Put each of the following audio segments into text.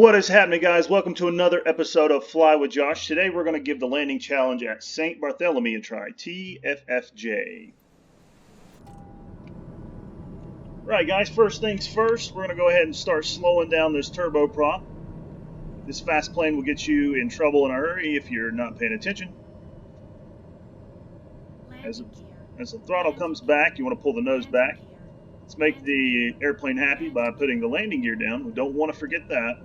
What is happening, guys? Welcome to another episode of Fly with Josh. Today we're going to give the landing challenge at St. Barthelemy a try. TFFJ. Right, guys, first things first, we're going to go ahead and start slowing down this turboprop. This fast plane will get you in trouble in a hurry if you're not paying attention. As the throttle comes back, you want to pull the nose back. Let's make the airplane happy by putting the landing gear down. We don't want to forget that.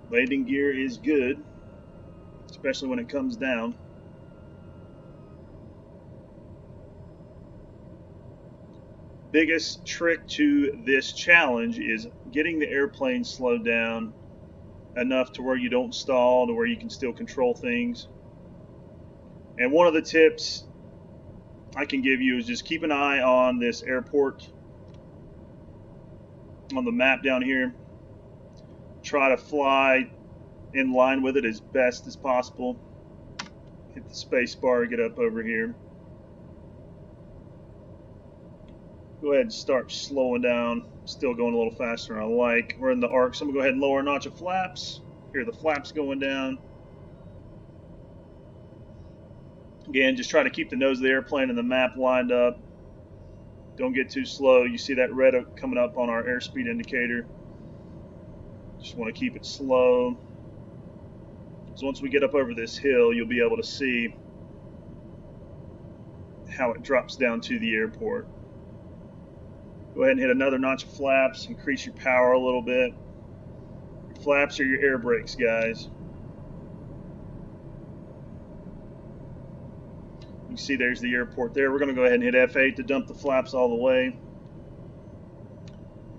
Landing gear is good, especially when it comes down. Biggest trick to this challenge is getting the airplane slowed down enough to where you don't stall, to where you can still control things. And one of the tips I can give you is just keep an eye on this airport on the map down here. Try to fly in line with it as best as possible. Hit the space bar, get up over here. Go ahead and start slowing down. Still going a little faster than I like. We're in the arc, so I'm going to go ahead and lower a notch of flaps. Here are the flaps going down. Again, just try to keep the nose of the airplane and the map lined up. Don't get too slow. You see that red coming up on our airspeed indicator. Just want to keep it slow. So once we get up over this hill, you'll be able to see how it drops down to the airport. Go ahead and hit another notch of flaps. Increase your power a little bit. Your flaps are your air brakes, guys. You see there's the airport there. We're going to go ahead and hit F8 to dump the flaps all the way.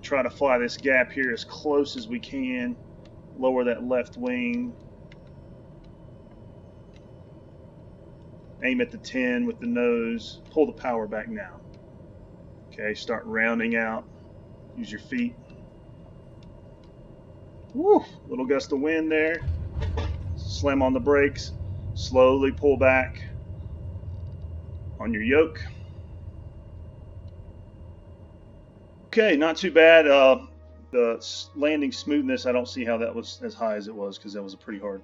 Try to fly this gap here as close as we can. Lower that left wing. Aim at the 10 with the nose. Pull the power back now. Okay, start rounding out. Use your feet. Woo! Little gust of wind there. Slam on the brakes. Slowly pull back on your yoke. Okay, not too bad. The landing smoothness, I don't see how that was as high as it was because that was a pretty hard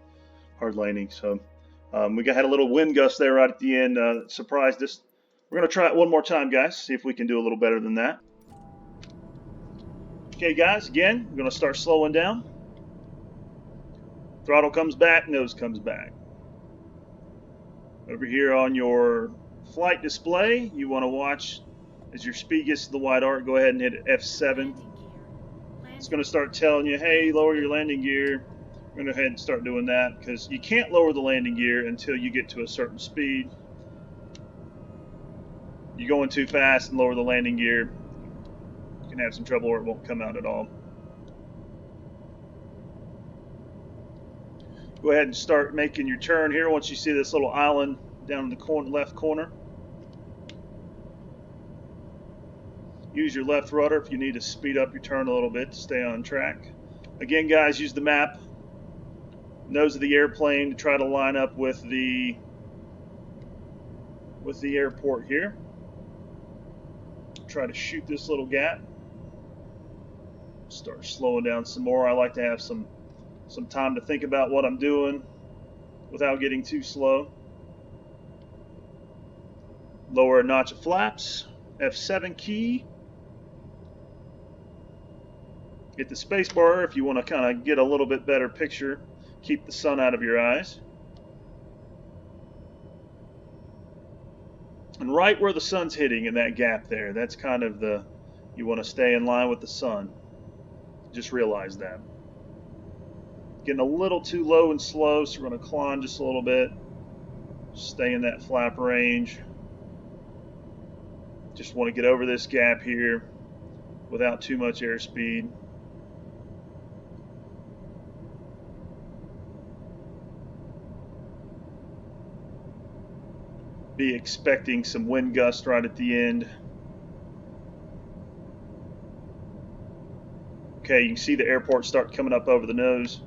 landing. So we had a little wind gust there right at the end. Surprised us. We're going to try it one more time, guys. See if we can do a little better than that. Okay, guys, again, we're going to start slowing down. Throttle comes back, nose comes back. Over here on your flight display, you want to watch as your speed gets to the wide arc. Go ahead and hit F7. It's going to start telling you, hey, lower your landing gear. We're going to go ahead and start doing that because you can't lower the landing gear until you get to a certain speed. You're going too fast and lower the landing gear, you can have some trouble or it won't come out at all. Go ahead and start making your turn here once you see this little island down in the left corner. Use your left rudder if you need to speed up your turn a little bit to stay on track. Again, guys, use the map, nose of the airplane to try to line up with the airport here. Try to shoot this little gap. Start slowing down some more. I like to have some time to think about what I'm doing without getting too slow. Lower a notch of flaps. F7 key. Hit the space bar if you want to kind of get a little bit better picture. Keep the sun out of your eyes. And right where the sun's hitting in that gap there, that's kind of you want to stay in line with the sun. Just realize that. Getting a little too low and slow, so we're going to climb just a little bit. Stay in that flap range. Just want to get over this gap here without too much airspeed. Be expecting some wind gust right at the end. Okay, you can see the airport start coming up over the nose.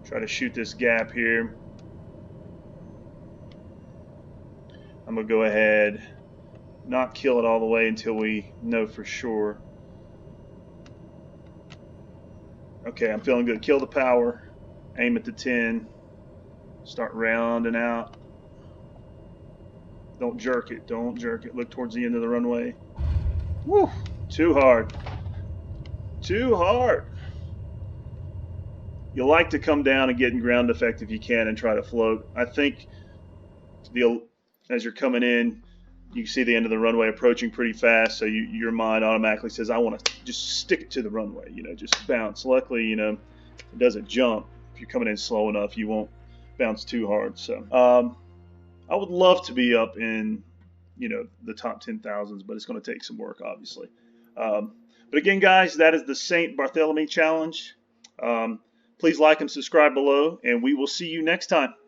Try to shoot this gap here. I'm going to go ahead, not kill it all the way until we know for sure. Okay, I'm feeling good. Kill the power. Aim at the 10. Start rounding out. Don't jerk it. Don't jerk it. Look towards the end of the runway. Woo! Too hard. Too hard. You like to come down and get in ground effect if you can and try to float. I think as you're coming in, you see the end of the runway approaching pretty fast, so your mind automatically says, I want to just stick to the runway, just bounce. Luckily, it doesn't jump. If you're coming in slow enough, you won't bounce too hard. So I would love to be up in, the top 10,000s, but it's going to take some work, obviously. But again, guys, that is the St. Barthelemy Challenge. Please like and subscribe below, and we will see you next time.